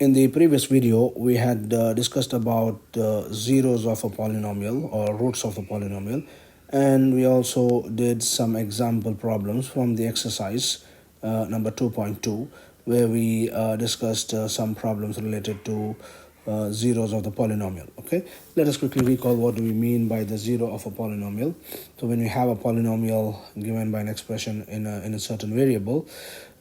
In the previous video, we had discussed about zeros of a polynomial or roots of a polynomial, and we also did some example problems from the exercise number 2.2, where we discussed some problems related to zeros of the polynomial. Okay, let us quickly recall what do we mean by the zero of a polynomial. So when we have a polynomial given by an expression in a certain variable,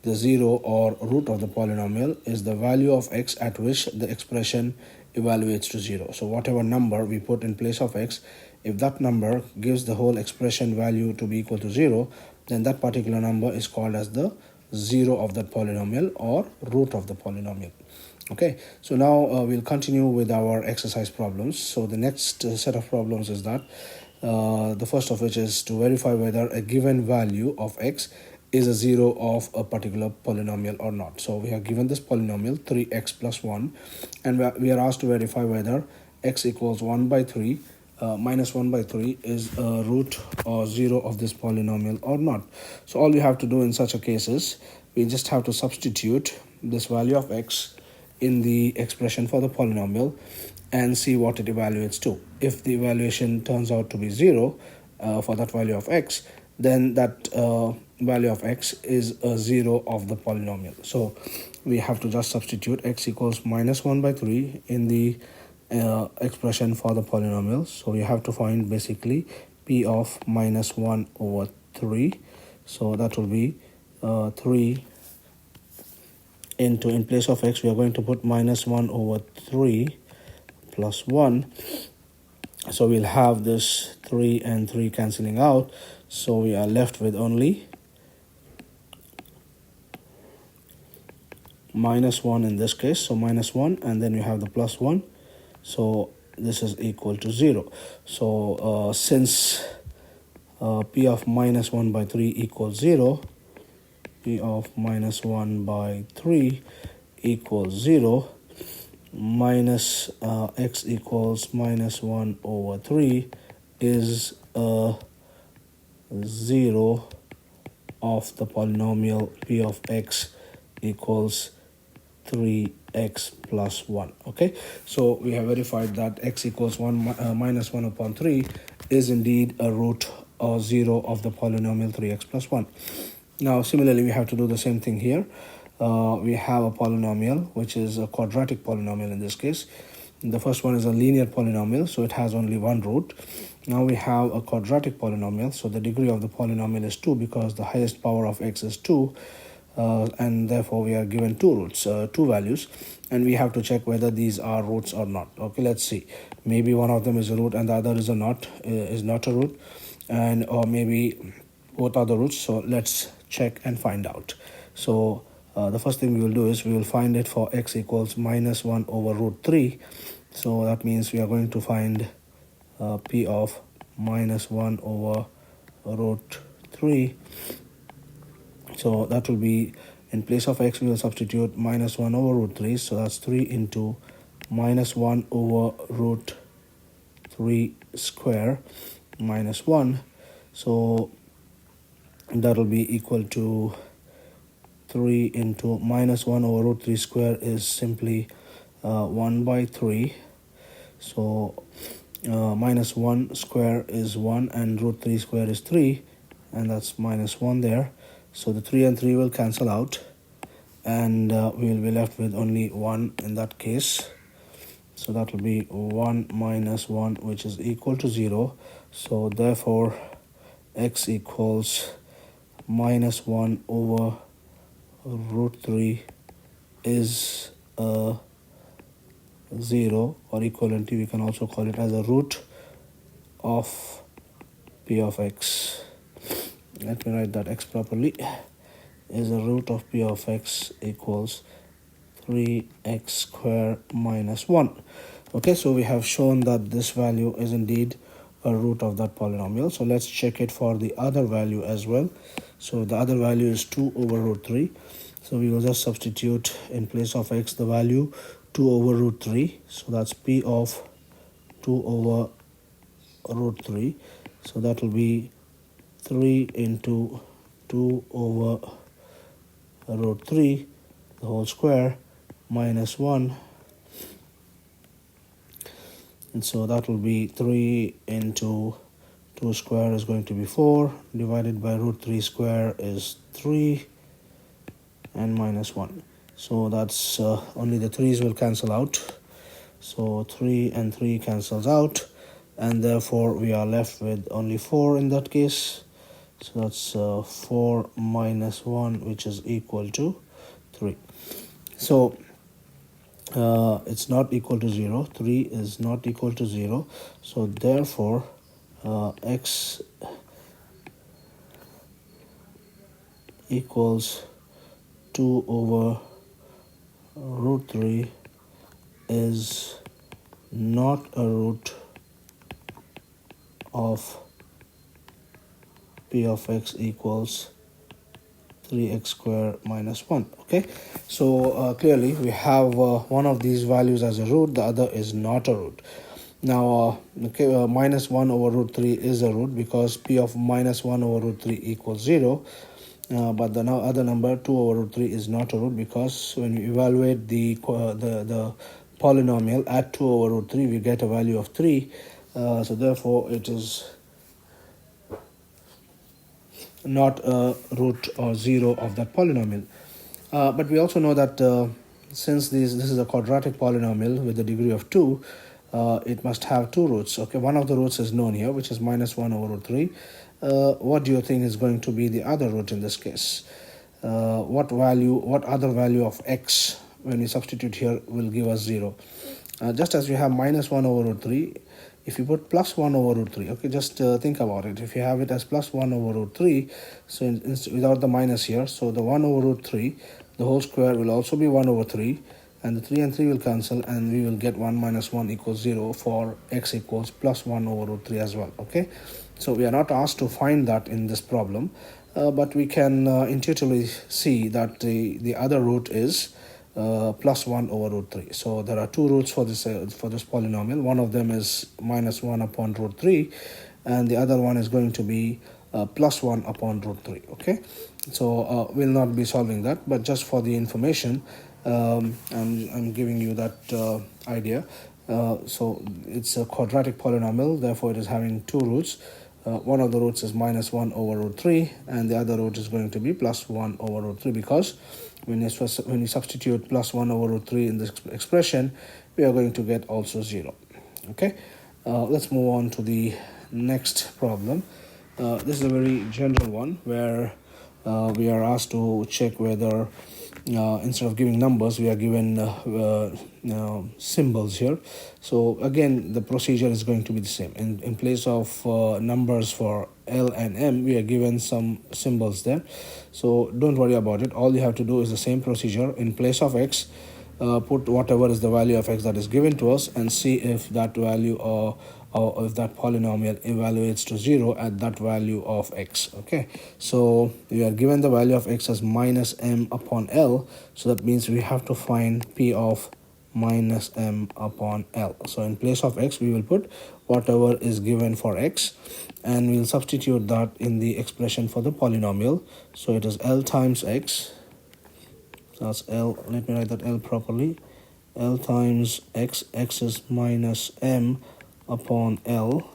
the zero or root of the polynomial is the value of x at which the expression evaluates to zero. So whatever number we put in place of x, if that number gives the whole expression value to be equal to zero, then that particular number is called as the zero of that polynomial or root of the polynomial. Okay, so now we'll continue with our exercise problems. So the next set of problems is that the first of which is to verify whether a given value of x is a zero of a particular polynomial or not. So we have given this polynomial 3x plus 1, and we are asked to verify whether x equals 1 by 3 minus 1 by 3 is a root or zero of this polynomial or not. So all we have to do in such a case is we just have to substitute this value of x in the expression for the polynomial and see what it evaluates to. If the evaluation turns out to be 0 for that value of x, then that value of x is a zero of the polynomial. So we have to just substitute x equals minus 1 by 3 in the expression for the polynomial. So we have to find basically p of minus 1 over 3. So that will be 3 into, in place of x, we are going to put minus 1 over 3 plus 1. So we'll have this 3 and 3 cancelling out. So we are left with only minus 1 in this case. So minus 1, and then we have the plus 1. So this is equal to 0. So since p of minus 1 by 3 equals 0, p of minus 1 by 3 equals 0, minus x equals minus 1 over 3 is a 0 of the polynomial p of x equals 3x plus 1. Okay, so we have verified that x equals 1 minus 1 upon 3 is indeed a root or 0 of the polynomial 3x plus 1. Now similarly, we have to do the same thing here. We have a polynomial which is a quadratic polynomial in this case. The first one is a linear polynomial, so it has only one root. Now we have a quadratic polynomial, so the degree of the polynomial is 2 because the highest power of x is 2, and therefore we are given two roots, two values, and we have to check whether these are roots or not. Okay, let's see. Maybe one of them is a root and the other is not a root, and or maybe both are the roots. So let's check and find out. So the first thing we will do is we will find it for x equals minus 1 over root 3. So that means we are going to find p of minus 1 over root 3. So that will be, in place of x, we will substitute minus 1 over root 3. So that's 3 into minus 1 over root 3 square minus 1. So that will be equal to 3 into minus 1 over root 3 square is simply 1 by 3. So minus 1 square is 1 and root 3 square is 3, and that's minus 1 there. So the 3 and 3 will cancel out, and we will be left with only 1 in that case. So that will be 1 minus 1, which is equal to 0. So therefore x equals minus 1 over root 3 is a 0, or equivalently we can also call it as a root of p of x. Let me write that x properly. Is a root of p of x equals 3x square minus 1. Okay, so we have shown that this value is indeed a root of that polynomial. So let's check it for the other value as well. So the other value is 2 over root 3. So we will just substitute in place of x the value 2 over root 3. So that's p of 2 over root 3. So that will be 3 into 2 over root 3, the whole square, minus 1, and so that will be 3 into 2 square is going to be 4, divided by root 3 square is 3, and minus 1. So that's only the 3's will cancel out. So 3 and 3 cancels out, and therefore we are left with only 4 in that case. So that's 4 minus 1, which is equal to 3. So it's not equal to 0. 3 is not equal to 0. So therefore x equals 2 over root 3 is not a root of p of x equals 3x square minus 1. Okay, so clearly we have one of these values as a root, the other is not a root. Now minus 1 over root 3 is a root because p of minus 1 over root 3 equals 0. But the other number 2 over root 3 is not a root because when you evaluate the polynomial at 2 over root 3, we get a value of 3. So therefore it is not a root or 0 of that polynomial. But we also know that since this is a quadratic polynomial with a degree of 2, it must have 2 roots. Okay, one of the roots is known here, which is minus 1 over root 3. What do you think is going to be the other root in this case? What other value of x when we substitute here will give us 0? Just as we have minus 1 over root 3, if you put plus 1 over root 3, okay, just think about it. If you have it as plus 1 over root 3, so without the minus here, so the 1 over root 3, the whole square will also be 1 over 3, and the 3 and 3 will cancel, and we will get 1 minus 1 equals 0 for x equals plus 1 over root 3 as well. Okay, so we are not asked to find that in this problem, but we can intuitively see that the other root is plus 1 over root 3. So there are 2 roots for this polynomial. One of them is minus 1 upon root 3, and the other one is going to be plus 1 upon root 3. Okay, so we'll not be solving that, but just for the information, I'm giving you that idea. So it's a quadratic polynomial, therefore it is having 2 roots. One of the roots is minus 1 over root 3, and the other root is going to be plus 1 over root 3, because when you substitute plus 1 over root 3 in this expression, we are going to get also 0. Okay, let's move on to the next problem. This is a very general one where we are asked to check whether instead of giving numbers, we are given symbols here. So again, the procedure is going to be the same. In place of numbers for L and M, we are given some symbols there. So don't worry about it. All you have to do is the same procedure. In place of x, put whatever is the value of x that is given to us, and see if that value or if that polynomial evaluates to 0 at that value of x. Okay, so we are given the value of x as minus m upon L, so that means we have to find p of minus m upon L. So in place of x, we will put whatever is given for x, and we will substitute that in the expression for the polynomial. So it is L times x. That's L. Let me write that L properly. L times x. X is minus m upon L,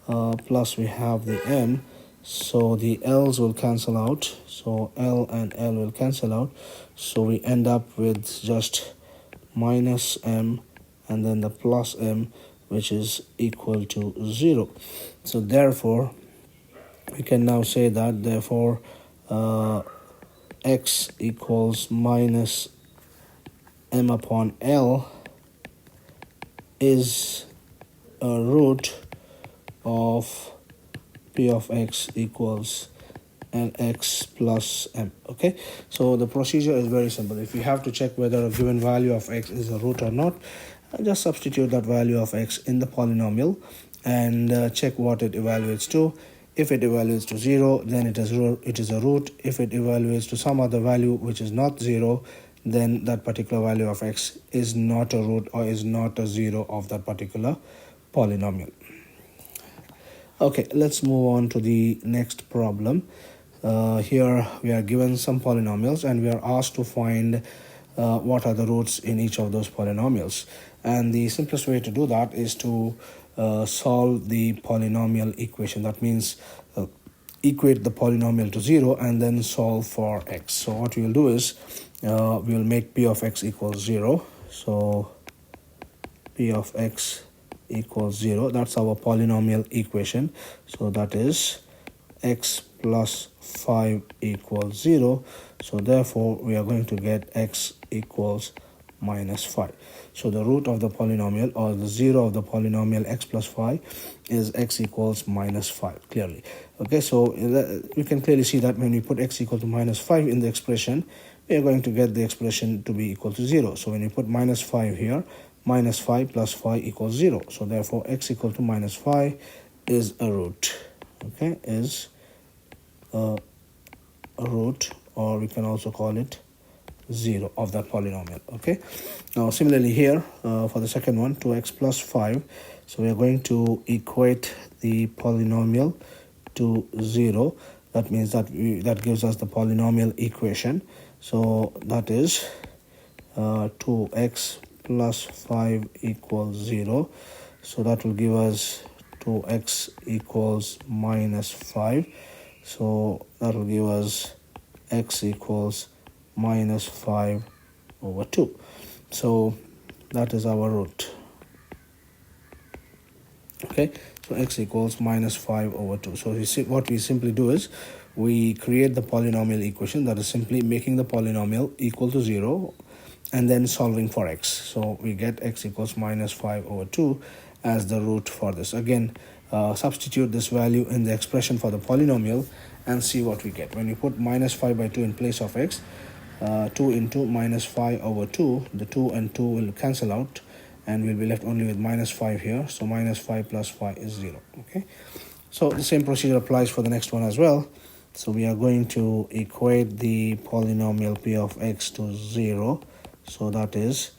plus we have the m, so the L's will cancel out, so L and L will cancel out, so we end up with just minus m and then the plus m, which is equal to 0. So therefore we can now say that therefore x equals minus m upon L is a root of p of x equals nx plus m. Okay, so the procedure is very simple. If you have to check whether a given value of x is a root or not, just substitute that value of x in the polynomial and check what it evaluates to. If it evaluates to 0, then it is a root. If it evaluates to some other value which is not 0, then that particular value of x is not a root or is not a 0 of that particular polynomial. Okay, let's move on to the next problem. Here we are given some polynomials and we are asked to find what are the roots in each of those polynomials. And the simplest way to do that is to solve the polynomial equation. That means equate the polynomial to 0 and then solve for x. So what we will do is we will make p of x equals 0. So p of x equals 0. That's our polynomial equation. So that is x plus 5 equals 0. So therefore we are going to get x equals minus 5. So the root of the polynomial, or the 0 of the polynomial x plus 5, is x equals minus 5, clearly. Okay, so you can clearly see that when we put x equal to minus 5 in the expression, we are going to get the expression to be equal to 0. So when you put minus 5 here, minus 5 plus 5 equals 0. So therefore x equal to minus 5 is a root. Okay, is a root, or we can also call it 0 of that polynomial. Okay, now similarly here for the second one, 2x plus 5, so we are going to equate the polynomial to 0. That means that that gives us the polynomial equation. So that is 2x plus 5 equals 0. So that will give us 2x equals minus 5. So that will give us x equals minus 5 over 2. So that is our root. Okay, so x equals minus 5 over 2. So you see, what we simply do is we create the polynomial equation, that is simply making the polynomial equal to 0 and then solving for x. So we get x equals minus 5 over 2 as the root for this. Again, substitute this value in the expression for the polynomial and see what we get. When you put minus 5 by 2 in place of x, 2 into minus 5 over 2, the 2 and 2 will cancel out and we'll be left only with minus 5 here. So minus 5 plus 5 is 0. Okay, so the same procedure applies for the next one as well. So we are going to equate the polynomial p of x to 0. So that is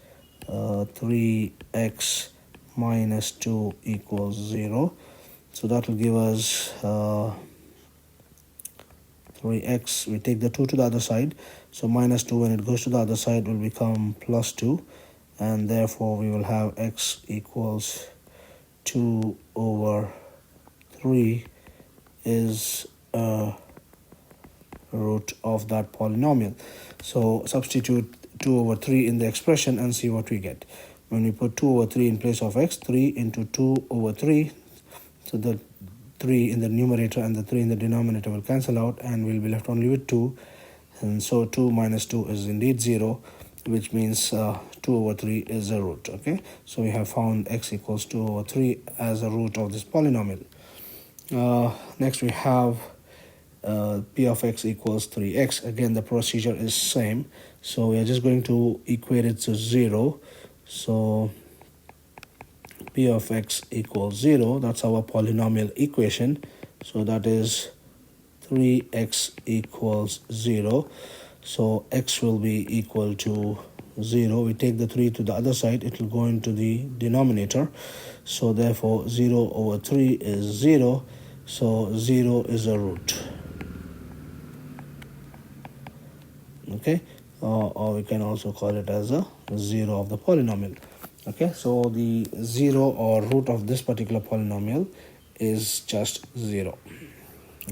3x minus 2 equals 0. So that will give us 3x. We take the 2 to the other side. So minus 2, when it goes to the other side, will become plus 2. And therefore we will have x equals 2 over 3 is a root of that polynomial. So substitute 2 over 3 in the expression and see what we get. When we put 2 over 3 in place of x, 3 into 2 over 3, so the 3 in the numerator and the 3 in the denominator will cancel out and we'll be left only with 2. And so 2 minus 2 is indeed 0, which means 2 over 3 is a root. Okay, so we have found x equals 2 over 3 as a root of this polynomial. Next we have p of x equals 3x. Again, the procedure is same. So we are just going to equate it to 0. So p of x equals 0. That's our polynomial equation. So that is 3x equals 0. So x will be equal to 0. We take the 3 to the other side, it will go into the denominator. So therefore 0 over 3 is 0. So 0 is a root. Okay, or we can also call it as a 0 of the polynomial. Okay, so the 0 or root of this particular polynomial is just 0.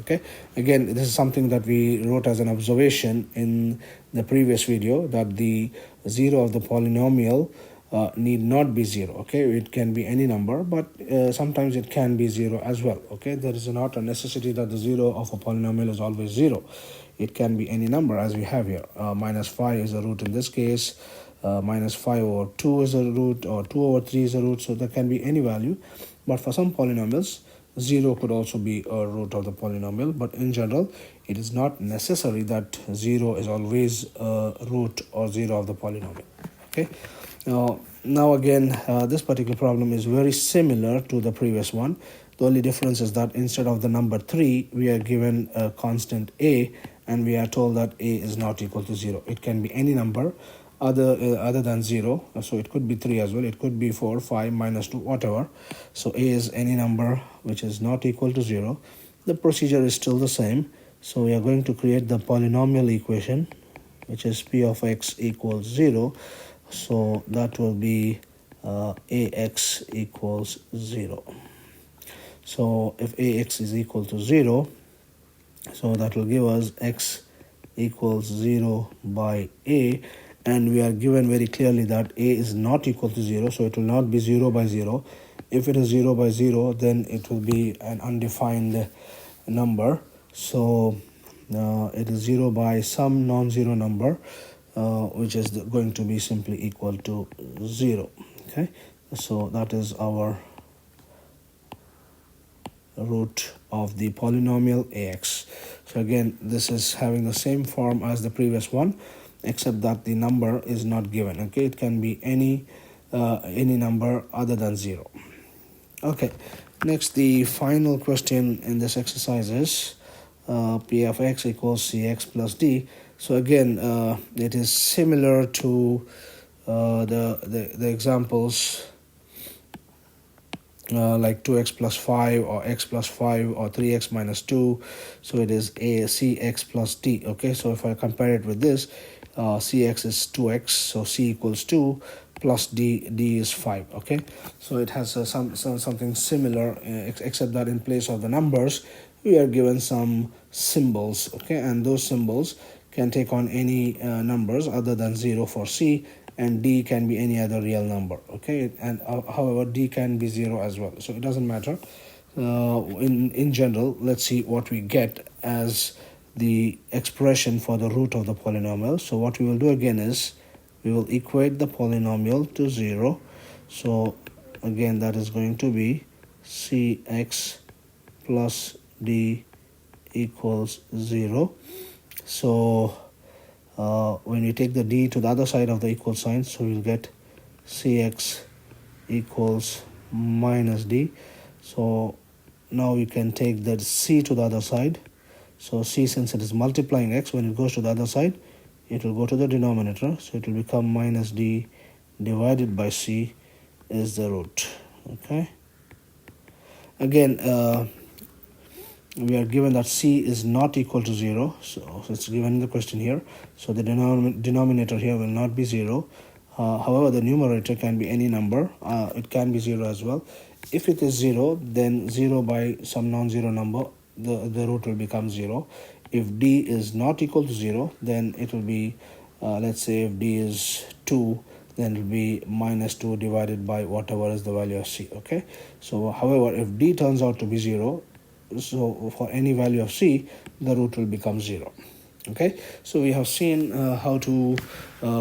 Okay, again, this is something that we wrote as an observation in the previous video, that the 0 of the polynomial need not be 0. Okay, it can be any number, but sometimes it can be 0 as well. Okay, there is not a necessity that the 0 of a polynomial is always 0. It can be any number, as we have here. Minus 5 is a root in this case. Minus 5 over 2 is a root, or 2 over 3 is a root. So there can be any value. But for some polynomials, 0 could also be a root of the polynomial. But in general, it is not necessary that 0 is always a root or 0 of the polynomial. Okay. Now again, this particular problem is very similar to the previous one. The only difference is that instead of the number 3, we are given a constant a, and we are told that a is not equal to 0. It can be any number other than 0. So it could be 3 as well. It could be 4, 5, minus 2, whatever. So a is any number which is not equal to 0. The procedure is still the same. So we are going to create the polynomial equation. which is p of x equals 0. So that will be ax equals 0. So if ax is equal to 0, so that will give us x equals 0 by a, and we are given very clearly that a is not equal to 0, so it will not be 0 by 0. If it is 0 by 0, then it will be an undefined number. So it is 0 by some non-zero number, which is going to be simply equal to 0. Okay, so that is our root of the polynomial ax. So again, this is having the same form as the previous one, except that the number is not given. Okay, it can be any number other than 0. Okay, next, the final question in this exercise is p of x equals cx plus d. So again, it is similar to the examples like 2x plus 5 or x plus 5 or 3x minus 2. So it is a cx plus d. Okay, so if I compare it with this, cx is 2x, so c equals 2 plus d is 5. Okay, so it has something similar, except that in place of the numbers we are given some symbols. Okay, and those symbols can take on any numbers other than 0 for c, and d can be any other real number. Okay, and however d can be 0 as well, so it doesn't matter. In general, let's see what we get as the expression for the root of the polynomial. So what we will do again is we will equate the polynomial to 0. So again, that is going to be cx plus d equals 0. So when we take the d to the other side of the equal sign, so we'll get cx equals minus d. So now we can take the c to the other side. So c, since it is multiplying x, when it goes to the other side, it will go to the denominator, so it will become minus d divided by c is the root. Okay, again, we are given that c is not equal to 0, so it's given in the question here, so the denominator here will not be 0. However, the numerator can be any number. It can be 0 as well. If it is 0, then 0 by some non-zero number, the root will become 0. If d is not equal to 0, then it will be, let's say if d is 2, then it will be minus 2 divided by whatever is the value of c. Okay, so however, if d turns out to be 0, so for any value of c, the root will become 0. Okay, so we have seen how to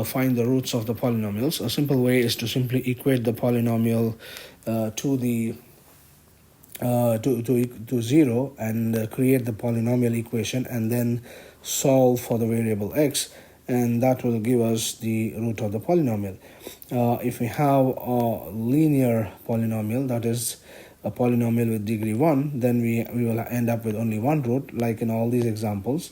find the roots of the polynomials. A simple way is to simply equate the polynomial to 0 and create the polynomial equation, and then solve for the variable x, and that will give us the root of the polynomial. If we have a linear polynomial, that is a polynomial with degree 1, then we will end up with only one root, like in all these examples.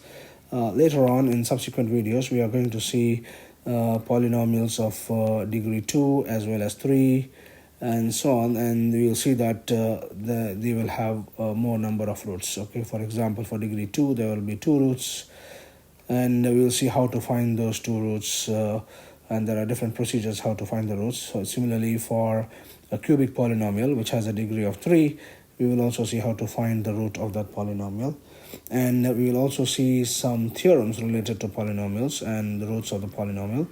Later on in subsequent videos, we are going to see polynomials of degree 2 as well as 3 and so on, and we will see that they will have more number of roots. Okay, for example, for degree 2 there will be 2 roots, and we will see how to find those 2 roots, and there are different procedures how to find the roots. So similarly, for a cubic polynomial which has a degree of 3, we will also see how to find the root of that polynomial, and we will also see some theorems related to polynomials and the roots of the polynomial.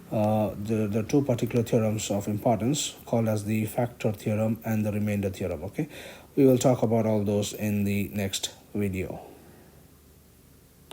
The two particular theorems of importance, called as the factor theorem and the remainder theorem. Okay, we will talk about all those in the next video.